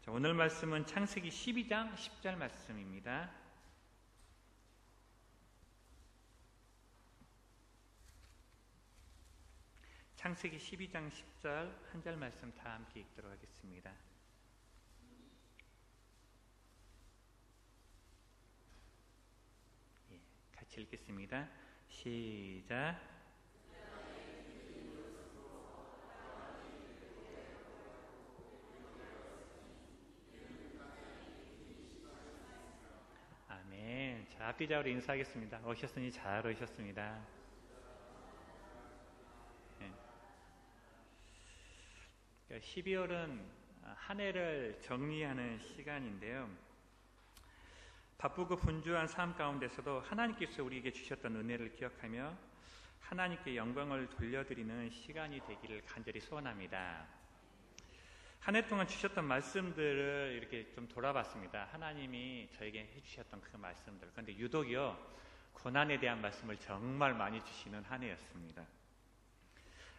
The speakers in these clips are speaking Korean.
오늘 말씀은 창세기 12장 10절 말씀입니다. 창세기 12장 10절 한 절 말씀 다 함께 읽도록 하겠습니다. 같이 읽겠습니다. 시작. 아멘. 자, 앞뒤자로 인사하겠습니다. 오셨으니 잘 오셨습니다. 네. 12월은 한 해를 정리하는 시간인데요. 바쁘고 분주한 삶 가운데서도 하나님께서 우리에게 주셨던 은혜를 기억하며 하나님께 영광을 돌려드리는 시간이 되기를 간절히 소원합니다. 한 해 동안 주셨던 말씀들을 이렇게 좀 돌아봤습니다. 하나님이 저에게 해주셨던 그 말씀들. 그런데 유독이요, 고난에 대한 말씀을 정말 많이 주시는 한 해였습니다.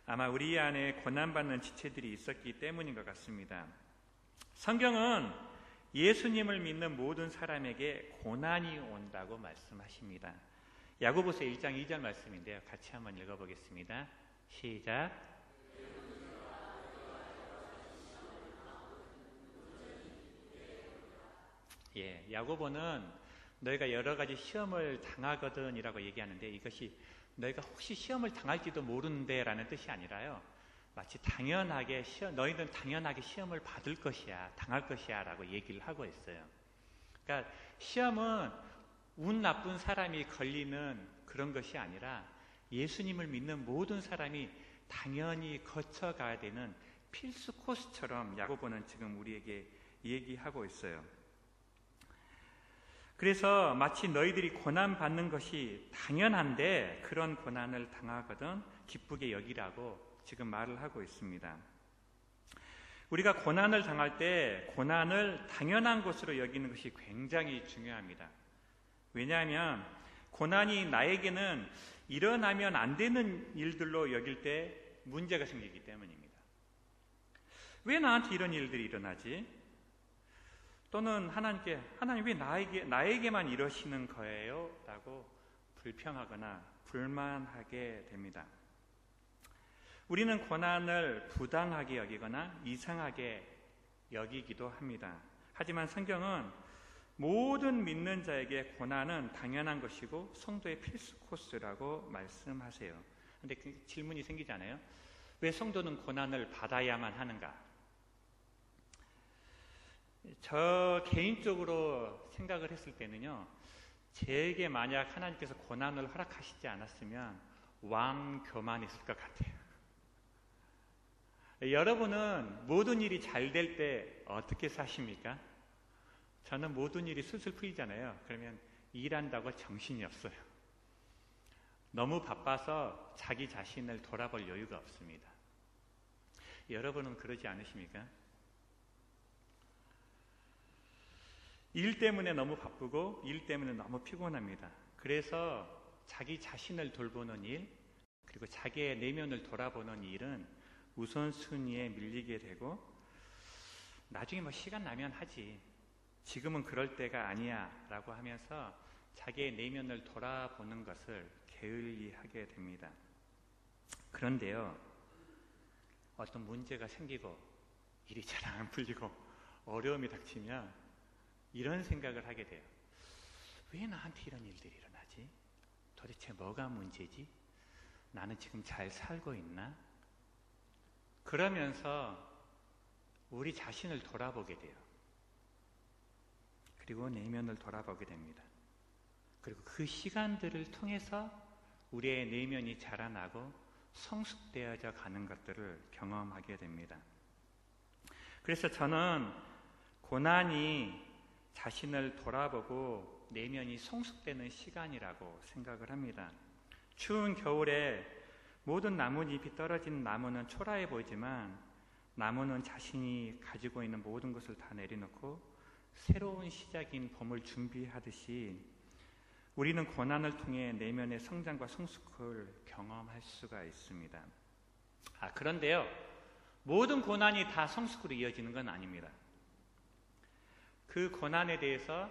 아마 우리 안에 고난받는 지체들이 있었기 때문인 것 같습니다. 성경은 예수님을 믿는 모든 사람에게 고난이 온다고 말씀하십니다. 야고보서 1장 2절 말씀인데요. 같이 한번 읽어보겠습니다. 시작. 야고보는 너희가 여러 가지 시험을 당하거든 이라고 얘기하는데, 이것이 너희가 혹시 시험을 당할지도 모르는데 라는 뜻이 아니라요, 마치 당연하게 너희는 당연하게 시험을 받을 것이야, 당할 것이야 라고 얘기를 하고 있어요. 그러니까 시험은 운 나쁜 사람이 걸리는 그런 것이 아니라 예수님을 믿는 모든 사람이 당연히 거쳐가야 되는 필수 코스처럼 야고보는 지금 우리에게 얘기하고 있어요. 그래서 마치 너희들이 고난받는 것이 당연한데 그런 고난을 당하거든 기쁘게 여기라고 지금 말을 하고 있습니다. 우리가 고난을 당할 때 고난을 당연한 것으로 여기는 것이 굉장히 중요합니다. 왜냐하면 고난이 나에게는 일어나면 안 되는 일들로 여길 때 문제가 생기기 때문입니다. 왜 나한테 이런 일들이 일어나지? 또는 하나님 왜 나에게만 이러시는 거예요? 라고 불평하거나 불만하게 됩니다. 우리는 고난을 부당하게 여기거나 이상하게 여기기도 합니다. 하지만 성경은 모든 믿는 자에게 고난은 당연한 것이고 성도의 필수 코스라고 말씀하세요. 그런데 그 질문이 생기잖아요. 왜 성도는 고난을 받아야만 하는가? 저 개인적으로 생각을 했을 때는요, 제게 만약 하나님께서 고난을 허락하시지 않았으면 왕교만했을 것 같아요. 여러분은 모든 일이 잘 될 때 어떻게 사십니까? 저는 모든 일이 술술 풀리잖아요. 그러면 일한다고 정신이 없어요. 너무 바빠서 자기 자신을 돌아볼 여유가 없습니다. 여러분은 그러지 않으십니까? 일 때문에 너무 바쁘고 일 때문에 너무 피곤합니다. 그래서 자기 자신을 돌보는 일, 그리고 자기의 내면을 돌아보는 일은 우선순위에 밀리게 되고, 나중에 뭐 시간 나면 하지, 지금은 그럴 때가 아니야 라고 하면서 자기의 내면을 돌아보는 것을 게을리하게 됩니다. 그런데요, 어떤 문제가 생기고 일이 잘 안 풀리고 어려움이 닥치면 이런 생각을 하게 돼요. 왜 나한테 이런 일들이 일어나지? 도대체 뭐가 문제지? 나는 지금 잘 살고 있나? 그러면서 우리 자신을 돌아보게 돼요. 그리고 내면을 돌아보게 됩니다. 그리고 그 시간들을 통해서 우리의 내면이 자라나고 성숙되어져 가는 것들을 경험하게 됩니다. 그래서 저는 고난이 자신을 돌아보고 내면이 성숙되는 시간이라고 생각을 합니다. 추운 겨울에 모든 나뭇잎이 떨어진 나무는 초라해 보이지만, 나무는 자신이 가지고 있는 모든 것을 다 내려놓고 새로운 시작인 봄을 준비하듯이 우리는 고난을 통해 내면의 성장과 성숙을 경험할 수가 있습니다. 그런데요, 모든 고난이 다 성숙으로 이어지는 건 아닙니다. 그 고난에 대해서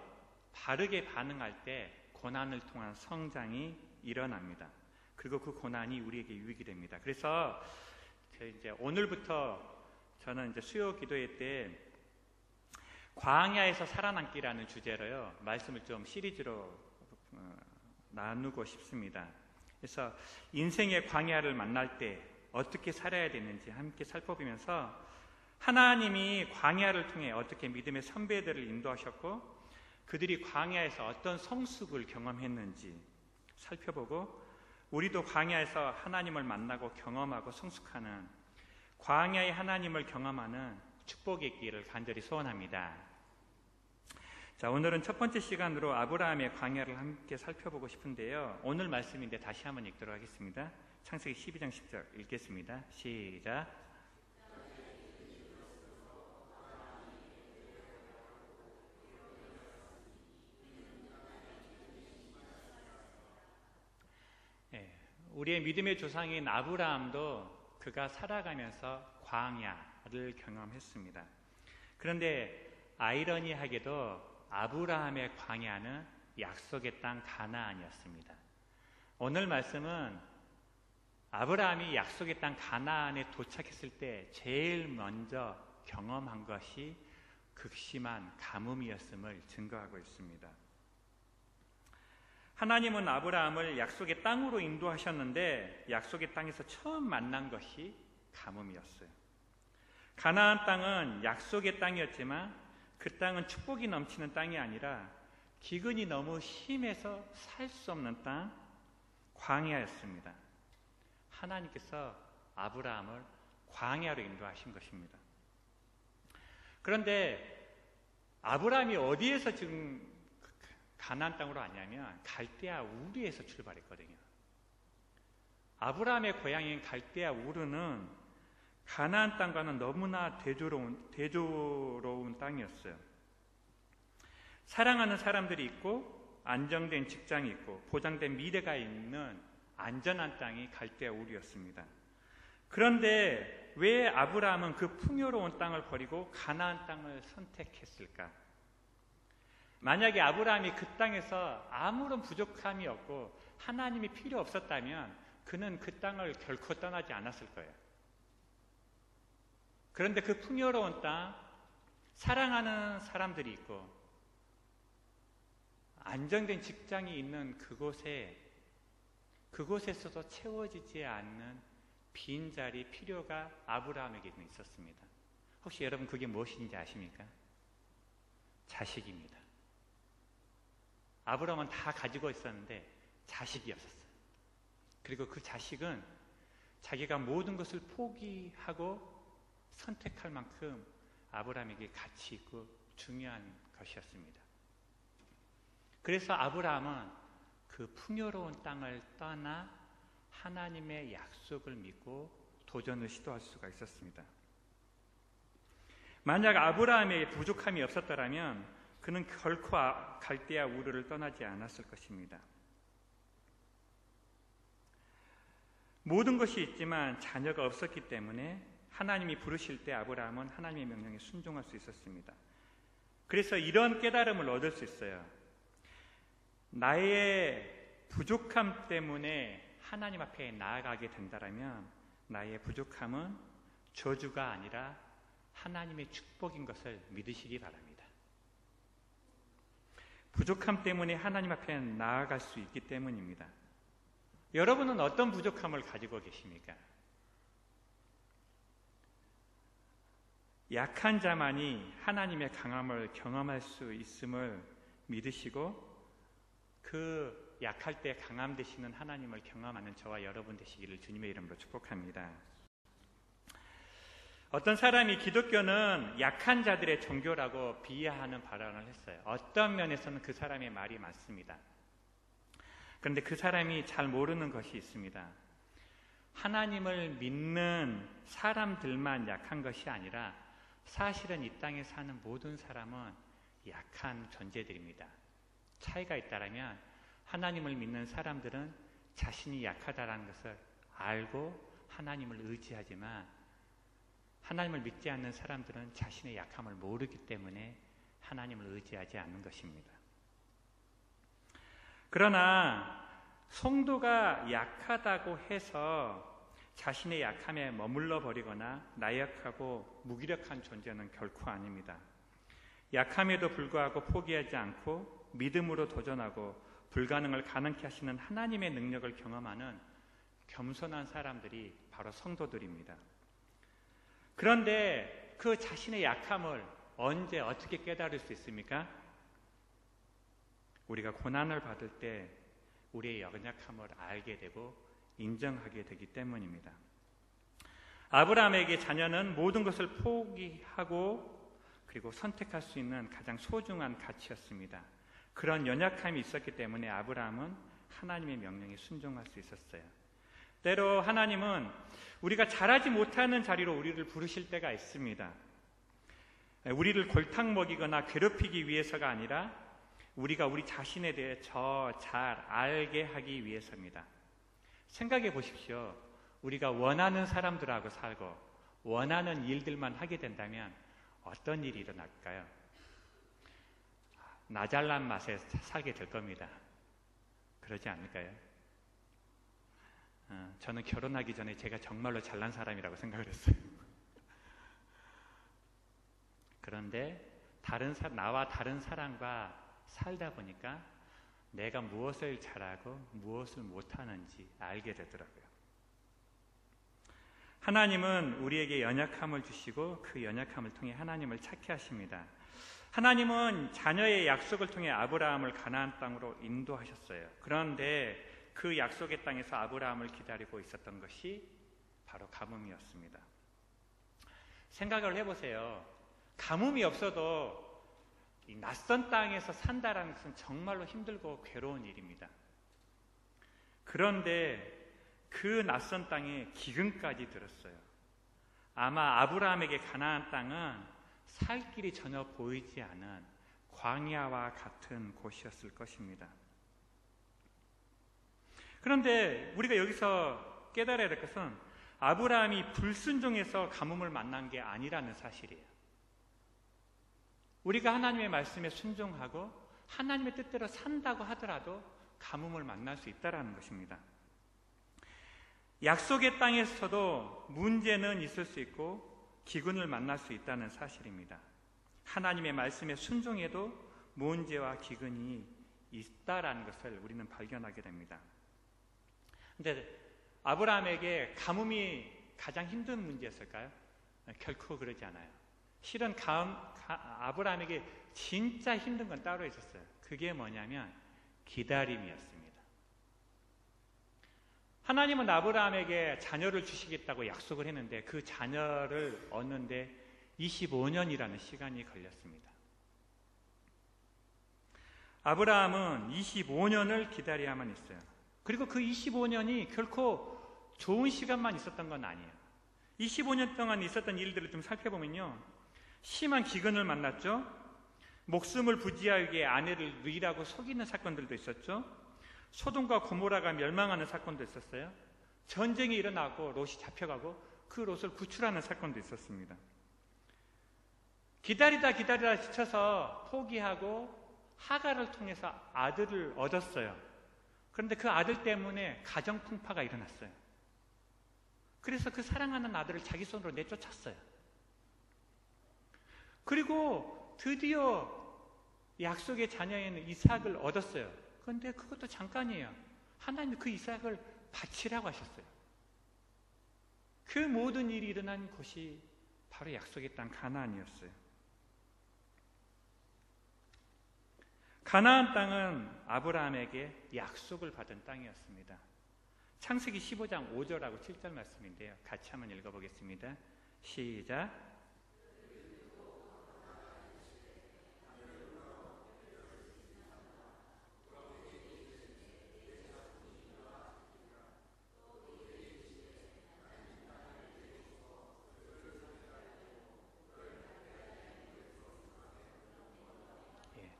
바르게 반응할 때 고난을 통한 성장이 일어납니다. 그리고 그 고난이 우리에게 유익이 됩니다. 그래서 이제 오늘부터 저는 이제 수요 기도회 때 광야에서 살아남기라는 주제로요, 말씀을 좀 시리즈로 나누고 싶습니다. 그래서 인생의 광야를 만날 때 어떻게 살아야 되는지 함께 살펴보면서 하나님이 광야를 통해 어떻게 믿음의 선배들을 인도하셨고 그들이 광야에서 어떤 성숙을 경험했는지 살펴보고 우리도 광야에서 하나님을 만나고 경험하고 성숙하는 광야의 하나님을 경험하는 축복의 길을 간절히 소원합니다. 자, 오늘은 첫 번째 시간으로 아브라함의 광야를 함께 살펴보고 싶은데요. 오늘 말씀인데 다시 한번 읽도록 하겠습니다. 창세기 12장 10절 읽겠습니다. 시작. 우리의 믿음의 조상인 아브라함도 그가 살아가면서 광야를 경험했습니다. 그런데 아이러니하게도 아브라함의 광야는 약속의 땅 가나안이었습니다. 오늘 말씀은 아브라함이 약속의 땅 가나안에 도착했을 때 제일 먼저 경험한 것이 극심한 가뭄이었음을 증거하고 있습니다. 하나님은 아브라함을 약속의 땅으로 인도하셨는데 약속의 땅에서 처음 만난 것이 가뭄이었어요. 가나안 땅은 약속의 땅이었지만 그 땅은 축복이 넘치는 땅이 아니라 기근이 너무 심해서 살 수 없는 땅, 광야였습니다. 하나님께서 아브라함을 광야로 인도하신 것입니다. 그런데 아브라함이 어디에서 지금 가나안 땅으로 왔냐면 갈대아 우르에서 출발했거든요. 아브라함의 고향인 갈대아 우르는 가나안 땅과는 너무나 대조로운 땅이었어요. 사랑하는 사람들이 있고 안정된 직장이 있고 보장된 미래가 있는 안전한 땅이 갈대아 우르였습니다. 그런데 왜 아브라함은 그 풍요로운 땅을 버리고 가나안 땅을 선택했을까? 만약에 아브라함이 그 땅에서 아무런 부족함이 없고 하나님이 필요 없었다면 그는 그 땅을 결코 떠나지 않았을 거예요. 그런데 그 풍요로운 땅, 사랑하는 사람들이 있고 안정된 직장이 있는 그곳에서도 채워지지 않는 빈자리, 필요가 아브라함에게는 있었습니다. 혹시 여러분 그게 무엇인지 아십니까? 자식입니다. 아브라함은 다 가지고 있었는데 자식이 없었어요. 그리고 그 자식은 자기가 모든 것을 포기하고 선택할 만큼 아브라함에게 가치 있고 중요한 것이었습니다. 그래서 아브라함은 그 풍요로운 땅을 떠나 하나님의 약속을 믿고 도전을 시도할 수가 있었습니다. 만약 아브라함의 부족함이 없었더라면 그는 결코 갈대아 우르를 떠나지 않았을 것입니다. 모든 것이 있지만 자녀가 없었기 때문에 하나님이 부르실 때 아브라함은 하나님의 명령에 순종할 수 있었습니다. 그래서 이런 깨달음을 얻을 수 있어요. 나의 부족함 때문에 하나님 앞에 나아가게 된다면 나의 부족함은 저주가 아니라 하나님의 축복인 것을 믿으시기 바랍니다. 부족함 때문에 하나님 앞에 나아갈 수 있기 때문입니다. 여러분은 어떤 부족함을 가지고 계십니까? 약한 자만이 하나님의 강함을 경험할 수 있음을 믿으시고 그 약할 때 강함 되시는 하나님을 경험하는 저와 여러분 되시기를 주님의 이름으로 축복합니다. 어떤 사람이 기독교는 약한 자들의 종교라고 비하하는 발언을 했어요. 어떤 면에서는 그 사람의 말이 맞습니다. 그런데 그 사람이 잘 모르는 것이 있습니다. 하나님을 믿는 사람들만 약한 것이 아니라 사실은 이 땅에 사는 모든 사람은 약한 존재들입니다. 차이가 있다면 하나님을 믿는 사람들은 자신이 약하다는 것을 알고 하나님을 의지하지만 하나님을 믿지 않는 사람들은 자신의 약함을 모르기 때문에 하나님을 의지하지 않는 것입니다. 그러나 성도가 약하다고 해서 자신의 약함에 머물러 버리거나 나약하고 무기력한 존재는 결코 아닙니다. 약함에도 불구하고 포기하지 않고 믿음으로 도전하고 불가능을 가능케 하시는 하나님의 능력을 경험하는 겸손한 사람들이 바로 성도들입니다. 그런데 그 자신의 약함을 언제 어떻게 깨달을 수 있습니까? 우리가 고난을 받을 때 우리의 연약함을 알게 되고 인정하게 되기 때문입니다. 아브라함에게 자녀는 모든 것을 포기하고 그리고 선택할 수 있는 가장 소중한 가치였습니다. 그런 연약함이 있었기 때문에 아브라함은 하나님의 명령에 순종할 수 있었어요. 때로 하나님은 우리가 잘하지 못하는 자리로 우리를 부르실 때가 있습니다. 우리를 골탕 먹이거나 괴롭히기 위해서가 아니라 우리가 우리 자신에 대해 더 잘 알게 하기 위해서입니다. 생각해 보십시오. 우리가 원하는 사람들하고 살고 원하는 일들만 하게 된다면 어떤 일이 일어날까요? 나 잘난 맛에 살게 될 겁니다. 그러지 않을까요? 저는 결혼하기 전에 제가 정말로 잘난 사람이라고 생각을 했어요. 그런데 나와 다른 사람과 살다 보니까 내가 무엇을 잘하고 무엇을 못하는지 알게 되더라고요. 하나님은 우리에게 연약함을 주시고 그 연약함을 통해 하나님을 찾게 하십니다. 하나님은 자녀의 약속을 통해 아브라함을 가나안 땅으로 인도하셨어요. 그런데 그 약속의 땅에서 아브라함을 기다리고 있었던 것이 바로 가뭄이었습니다. 생각을 해보세요. 가뭄이 없어도 이 낯선 땅에서 산다라는 것은 정말로 힘들고 괴로운 일입니다. 그런데 그 낯선 땅에 기근까지 들었어요. 아마 아브라함에게 가나안 땅은 살 길이 전혀 보이지 않은 광야와 같은 곳이었을 것입니다. 그런데 우리가 여기서 깨달아야 될 것은 아브라함이 불순종해서 가뭄을 만난 게 아니라는 사실이에요. 우리가 하나님의 말씀에 순종하고 하나님의 뜻대로 산다고 하더라도 가뭄을 만날 수 있다는 것입니다. 약속의 땅에서도 문제는 있을 수 있고 기근을 만날 수 있다는 사실입니다. 하나님의 말씀에 순종해도 문제와 기근이 있다라는 것을 우리는 발견하게 됩니다. 그런데 아브라함에게 가뭄이 가장 힘든 문제였을까요? 결코 그러지 않아요. 실은 아브라함에게 진짜 힘든 건 따로 있었어요. 그게 뭐냐면 기다림이었습니다. 하나님은 아브라함에게 자녀를 주시겠다고 약속을 했는데 그 자녀를 얻는데 25년이라는 시간이 걸렸습니다. 아브라함은 25년을 기다려야만 했어요. 그리고 그 25년이 결코 좋은 시간만 있었던 건 아니에요. 25년 동안 있었던 일들을 좀 살펴보면요, 심한 기근을 만났죠. 목숨을 부지하기 위해 아내를 누이라고 속이는 사건들도 있었죠. 소돔과 고모라가 멸망하는 사건도 있었어요. 전쟁이 일어나고 롯이 잡혀가고 그 롯을 구출하는 사건도 있었습니다. 기다리다 지쳐서 포기하고 하갈을 통해서 아들을 얻었어요. 그런데 그 아들 때문에 가정 풍파가 일어났어요. 그래서 그 사랑하는 아들을 자기 손으로 내쫓았어요. 그리고 드디어 약속의 자녀인 이삭을 얻었어요. 그런데 그것도 잠깐이에요. 하나님이 그 이삭을 바치라고 하셨어요. 그 모든 일이 일어난 곳이 바로 약속의 땅 가나안이었어요. 가나안 땅은 아브라함에게 약속을 받은 땅이었습니다. 창세기 15장 5절하고 7절 말씀인데요. 같이 한번 읽어보겠습니다. 시작.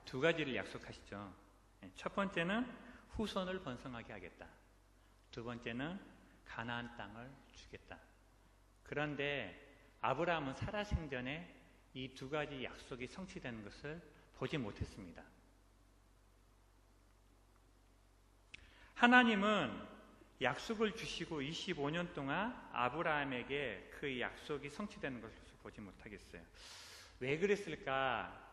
두 가지를 약속하시죠. 첫 번째는 후손을 번성하게 하겠다. 두 번째는 가나안 땅을 주겠다. 그런데 아브라함은 살아 생전에 이 두 가지 약속이 성취되는 것을 보지 못했습니다. 하나님은 약속을 주시고 25년 동안 아브라함에게 그 약속이 성취되는 것을 보지 못하겠어요. 왜 그랬을까?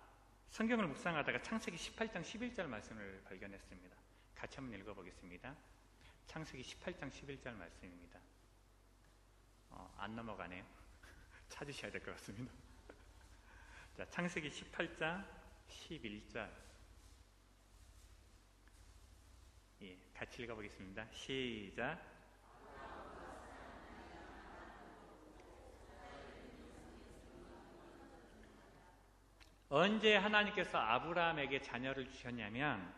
성경을 묵상하다가 창세기 18장 11절 말씀을 발견했습니다. 같이 한번 읽어보겠습니다. 창세기 18장 11절 말씀입니다. 안 넘어가네요. 찾으셔야 될 것 같습니다. 자, 창세기 18장 11절. 예, 같이 읽어보겠습니다. 시작. 언제 하나님께서 아브라함에게 자녀를 주셨냐면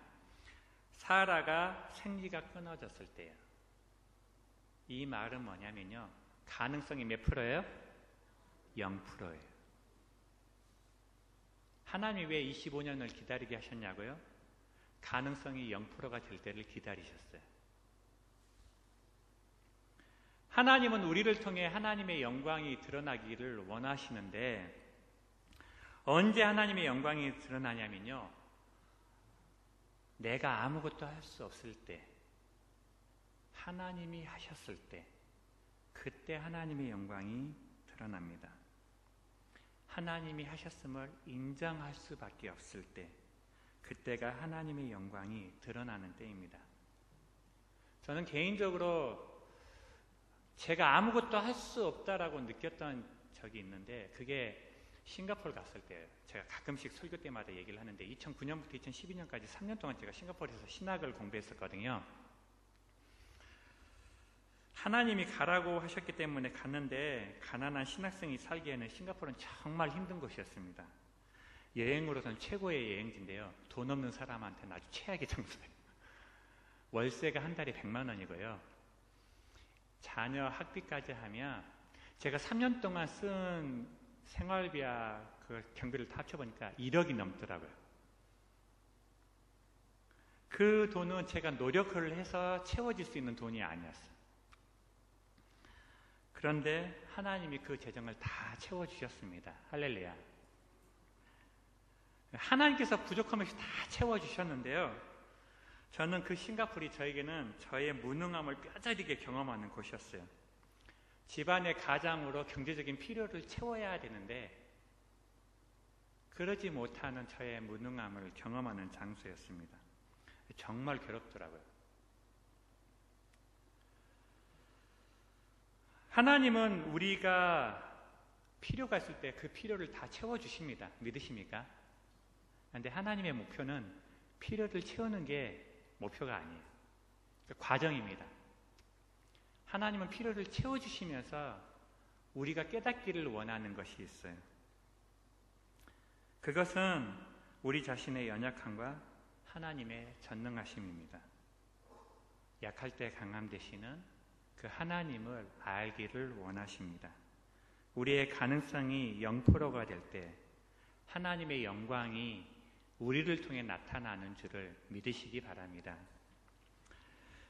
사라가 생리가 끊어졌을 때예요. 이 말은 뭐냐면요, 가능성이 몇 프로예요? 0%예요. 하나님이 왜 25년을 기다리게 하셨냐고요? 가능성이 0%가 될 때를 기다리셨어요. 하나님은 우리를 통해 하나님의 영광이 드러나기를 원하시는데 언제 하나님의 영광이 드러나냐면요, 내가 아무것도 할 수 없을 때, 하나님이 하셨을 때, 그때 하나님의 영광이 드러납니다. 하나님이 하셨음을 인정할 수밖에 없을 때, 그때가 하나님의 영광이 드러나는 때입니다. 저는 개인적으로 제가 아무것도 할 수 없다라고 느꼈던 적이 있는데, 그게 싱가포르 갔을 때예요. 제가 가끔씩 설교 때마다 얘기를 하는데 2009년부터 2012년까지 3년 동안 제가 싱가포르에서 신학을 공부했었거든요. 하나님이 가라고 하셨기 때문에 갔는데 가난한 신학생이 살기에는 싱가포르는 정말 힘든 곳이었습니다. 여행으로서는 최고의 여행지인데요, 돈 없는 사람한테는 아주 최악의 장소예요. 월세가 한 달에 100만 원이고요. 자녀 학비까지 하면 제가 3년 동안 쓴 생활비와 그 경비를 다 합쳐보니까 1억이 넘더라고요. 그 돈은 제가 노력을 해서 채워질 수 있는 돈이 아니었어요. 그런데 하나님이 그 재정을 다 채워주셨습니다. 할렐루야. 하나님께서 부족함 없이 다 채워주셨는데요, 저는 그 싱가포르이 저에게는 저의 무능함을 뼈저리게 경험하는 곳이었어요. 집안의 가장으로 경제적인 필요를 채워야 되는데 그러지 못하는 저의 무능함을 경험하는 장소였습니다. 정말 괴롭더라고요. 하나님은 우리가 필요가 있을 때 그 필요를 다 채워주십니다. 믿으십니까? 그런데 하나님의 목표는 필요를 채우는 게 목표가 아니에요. 과정입니다. 하나님은 필요를 채워주시면서 우리가 깨닫기를 원하는 것이 있어요. 그것은 우리 자신의 연약함과 하나님의 전능하심입니다. 약할 때 강함 되시는 그 하나님을 알기를 원하십니다. 우리의 가능성이 0%가 될 때 하나님의 영광이 우리를 통해 나타나는 줄을 믿으시기 바랍니다.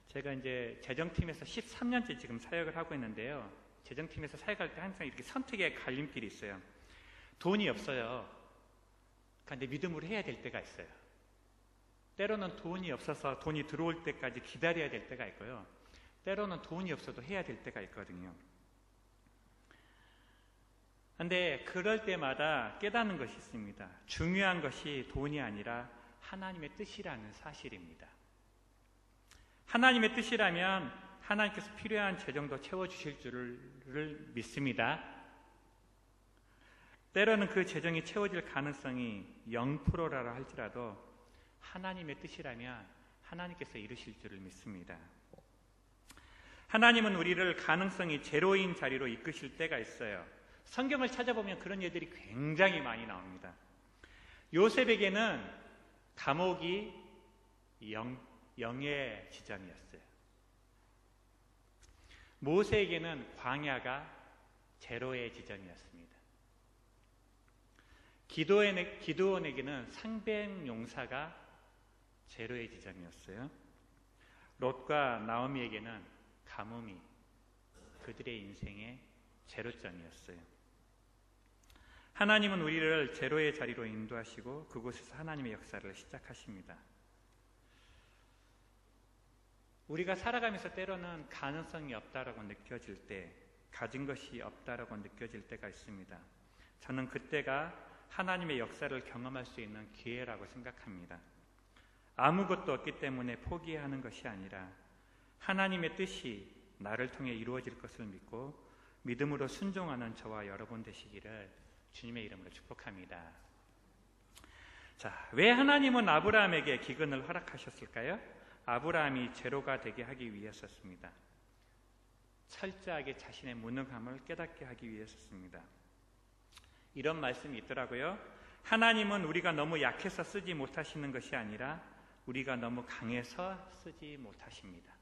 제가 이제 재정팀에서 13년째 지금 사역을 하고 있는데요, 재정팀에서 사역할 때 항상 이렇게 선택의 갈림길이 있어요. 돈이 없어요. 그런데 믿음으로 해야 될 때가 있어요. 때로는 돈이 없어서 돈이 들어올 때까지 기다려야 될 때가 있고요, 때로는 돈이 없어도 해야 될 때가 있거든요. 그런데 그럴 때마다 깨닫는 것이 있습니다. 중요한 것이 돈이 아니라 하나님의 뜻이라는 사실입니다. 하나님의 뜻이라면 하나님께서 필요한 재정도 채워주실 줄을 믿습니다. 때로는 그 재정이 채워질 가능성이 0%라고 할지라도 하나님의 뜻이라면 하나님께서 이루실 줄을 믿습니다. 하나님은 우리를 가능성이 제로인 자리로 이끄실 때가 있어요. 성경을 찾아보면 그런 예들이 굉장히 많이 나옵니다. 요셉에게는 감옥이 영의 지점이었어요. 모세에게는 광야가 제로의 지점이었습니다. 기드온에게는 상병용사가 제로의 지점이었어요. 롯과 나오미에게는 가뭄이 그들의 인생의 제로점이었어요. 하나님은 우리를 제로의 자리로 인도하시고 그곳에서 하나님의 역사를 시작하십니다. 우리가 살아가면서 때로는 가능성이 없다라고 느껴질 때, 가진 것이 없다라고 느껴질 때가 있습니다. 저는 그때가 하나님의 역사를 경험할 수 있는 기회라고 생각합니다. 아무것도 없기 때문에 포기하는 것이 아니라 하나님의 뜻이 나를 통해 이루어질 것을 믿고 믿음으로 순종하는 저와 여러분 되시기를 주님의 이름으로 축복합니다. 자, 왜 하나님은 아브라함에게 기근을 허락하셨을까요? 아브라함이 제로가 되게 하기 위해서였습니다. 철저하게 자신의 무능함을 깨닫게 하기 위해서였습니다. 이런 말씀이 있더라고요. 하나님은 우리가 너무 약해서 쓰지 못하시는 것이 아니라 우리가 너무 강해서 쓰지 못하십니다.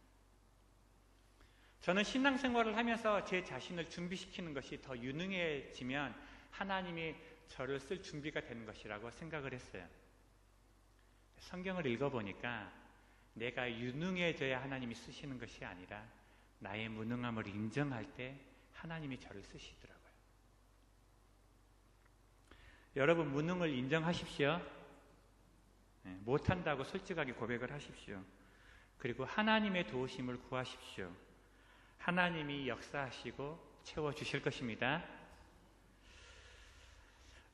저는 신앙생활을 하면서 제 자신을 준비시키는 것이 더 유능해지면 하나님이 저를 쓸 준비가 되는 것이라고 생각을 했어요. 성경을 읽어보니까 내가 유능해져야 하나님이 쓰시는 것이 아니라 나의 무능함을 인정할 때 하나님이 저를 쓰시더라고요. 여러분, 무능을 인정하십시오. 못한다고 솔직하게 고백을 하십시오. 그리고 하나님의 도우심을 구하십시오. 하나님이 역사하시고 채워주실 것입니다.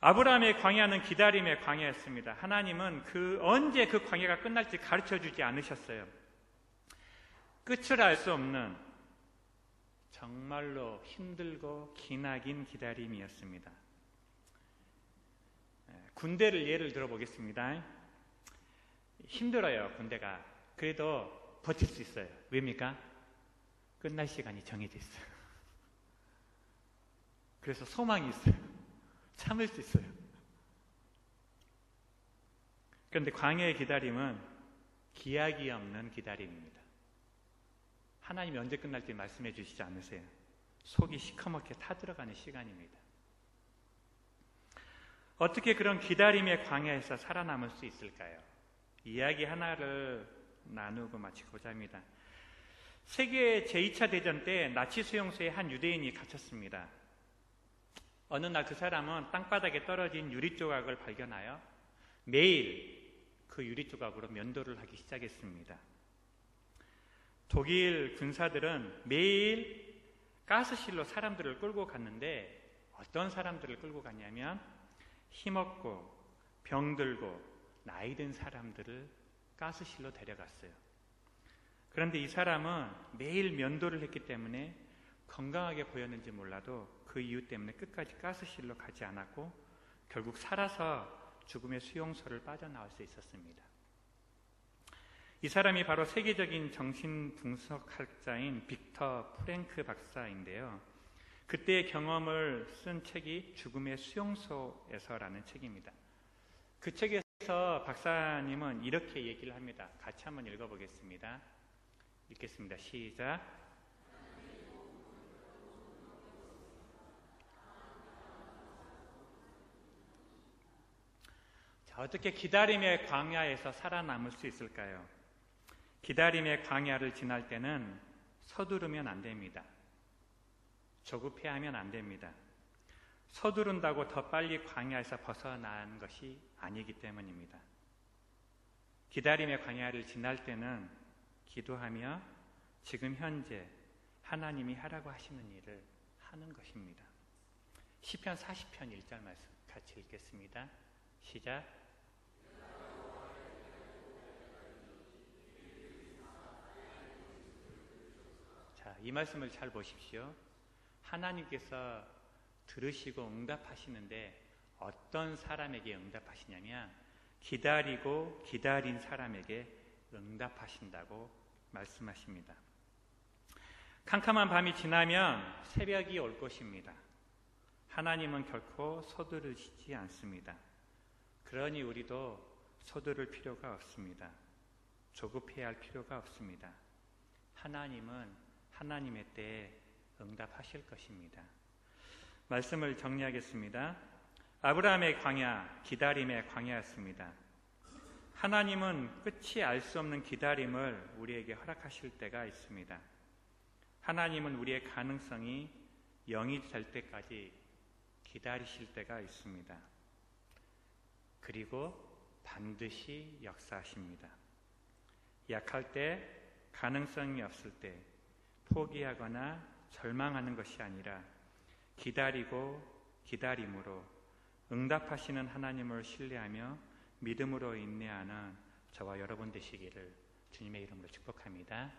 아브라함의 광야는 기다림의 광야였습니다. 하나님은 언제 그 광야가 끝날지 가르쳐주지 않으셨어요. 끝을 알 수 없는 정말로 힘들고 기나긴 기다림이었습니다. 군대를 예를 들어보겠습니다. 힘들어요, 군대가. 그래도 버틸 수 있어요. 왜입니까? 끝날 시간이 정해져 있어요. 그래서 소망이 있어요. 참을 수 있어요. 그런데 광야의 기다림은 기약이 없는 기다림입니다. 하나님이 언제 끝날지 말씀해 주시지 않으세요. 속이 시커멓게 타들어가는 시간입니다. 어떻게 그런 기다림의 광야에서 살아남을 수 있을까요? 이야기 하나를 나누고 마치고자 합니다. 세계 제2차 대전 때 나치 수용소에 한 유대인이 갇혔습니다. 어느 날 그 사람은 땅바닥에 떨어진 유리조각을 발견하여 매일 그 유리조각으로 면도를 하기 시작했습니다. 독일 군사들은 매일 가스실로 사람들을 끌고 갔는데 어떤 사람들을 끌고 갔냐면 힘없고 병들고 나이든 사람들을 가스실로 데려갔어요. 그런데 이 사람은 매일 면도를 했기 때문에 건강하게 보였는지 몰라도 그 이유 때문에 끝까지 가스실로 가지 않았고 결국 살아서 죽음의 수용소를 빠져나올 수 있었습니다. 이 사람이 바로 세계적인 정신분석학자인 빅터 프랭크 박사인데요. 그때의 경험을 쓴 책이 죽음의 수용소에서라는 책입니다. 그 책에서 박사님은 이렇게 얘기를 합니다. 같이 한번 읽어보겠습니다. 읽겠습니다. 시작. 자, 어떻게 기다림의 광야에서 살아남을 수 있을까요? 기다림의 광야를 지날 때는 서두르면 안 됩니다. 조급해하면 안 됩니다. 서두른다고 더 빨리 광야에서 벗어나는 것이 아니기 때문입니다. 기다림의 광야를 지날 때는 기도하며 지금 현재 하나님이 하라고 하시는 일을 하는 것입니다. 시편 40편 1절 말씀 같이 읽겠습니다. 시작. 자, 이 말씀을 잘 보십시오. 하나님께서 들으시고 응답하시는데 어떤 사람에게 응답하시냐면 기다리고 기다린 사람에게 응답하신다고 말씀하십니다. 캄캄한 밤이 지나면 새벽이 올 것입니다. 하나님은 결코 서두르시지 않습니다. 그러니 우리도 서두를 필요가 없습니다. 조급해야 할 필요가 없습니다. 하나님은 하나님의 때에 응답하실 것입니다. 말씀을 정리하겠습니다. 아브라함의 광야, 기다림의 광야였습니다. 하나님은 끝이 알 수 없는 기다림을 우리에게 허락하실 때가 있습니다. 하나님은 우리의 가능성이 0이 될 때까지 기다리실 때가 있습니다. 그리고 반드시 역사하십니다. 약할 때, 가능성이 없을 때 포기하거나 절망하는 것이 아니라 기다리고 기다림으로 응답하시는 하나님을 신뢰하며 믿음으로 인내하는 저와 여러분 되시기를 주님의 이름으로 축복합니다.